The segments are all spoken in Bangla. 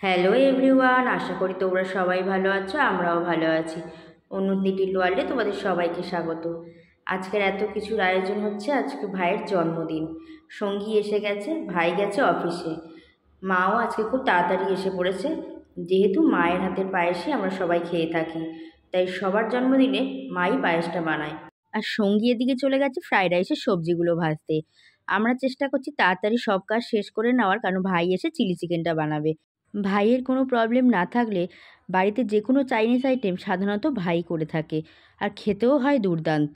হ্যালো এভরিওয়ান, আশা করি তোমরা সবাই ভালো আছো, আমরাও ভালো আছি। উন্নতি টিল ওয়ার্ল্ডে তোমাদের সবাইকে স্বাগত। আজকের এত কিছুর আয়োজন হচ্ছে, আজকে ভাইয়ের জন্মদিন। সঙ্গী এসে গেছে, ভাই গেছে অফিসে, মাও আজকে খুব তাড়াতাড়ি এসে পড়েছে। যেহেতু মায়ের হাতের পায়েসই আমরা সবাই খেয়ে থাকি, তাই সবার জন্মদিনে মাই পায়েসটা বানায়। আর সঙ্গী এদিকে চলে গেছে ফ্রাইড রাইসের সবজিগুলো ভাজতে। আমরা চেষ্টা করছি তাড়াতাড়ি সব কাজ শেষ করে নেওয়ার, কারণ ভাই এসে চিলি চিকেনটা বানাবে। ভাইয়ের কোনো প্রবলেম না থাকলে বাড়িতে যে কোনো চাইনিজ আইটেম সাধারণত ভাই করে থাকে, আর খেতেও হয় দুর্দান্ত।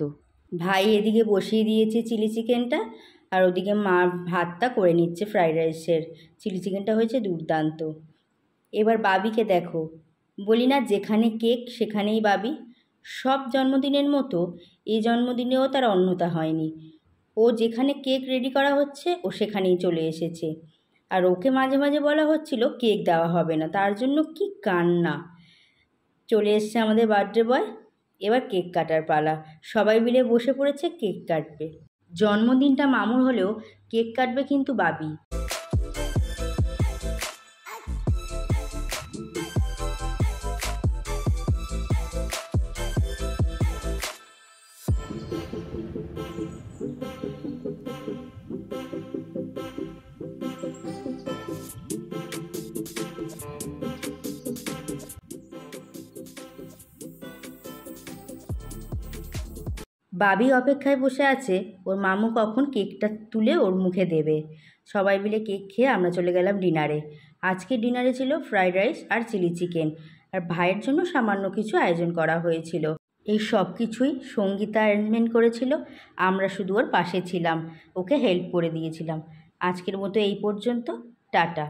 ভাই এদিকে বসিয়ে দিয়েছে চিলি চিকেনটা, আর ওদিকে মা ভাতটা করে নিচ্ছে ফ্রাইড রাইসের। চিলি চিকেনটা হয়েছে দুর্দান্ত। এবার বাবিকে দেখো, বলি না যেখানে কেক সেখানেই বাবি। সব জন্মদিনের মতো এই জন্মদিনেও তার অন্যতা হয়নি। ও যেখানে কেক রেডি করা হচ্ছে ও সেখানেই চলে এসেছে। আর ওকে মাঝে মাঝে বলা হচ্ছিল কেক দেওয়া হবে না, তার জন্য কি কান্না। চলে এসছে আমাদের বার্থডে বয়। এবার কেক কাটার পালা, সবাই মিলে বসে পড়েছে কেক কাটবে। জন্মদিনটা মামুর হলেও কেক কাটবে কিন্তু বাবি। বাবি অপেক্ষায় বসে আছে ওর মামু কখন কেকটা তুলে ওর মুখে দেবে। সবাই মিলে কেক খেয়ে আমরা চলে গেলাম ডিনারে। আজকে ডিনারে ছিল ফ্রাইড রাইস আর চিলি চিকেন, আর ভাইয়ের জন্য সামান্য কিছু আয়োজন করা হয়েছিল। এই সব কিছুই সঙ্গীতা অ্যারেঞ্জমেন্ট করেছিল, আমরা শুধু ওর পাশে ছিলাম, ওকে হেল্প করে দিয়েছিলাম। আজকের মতো এই পর্যন্ত, টাটা।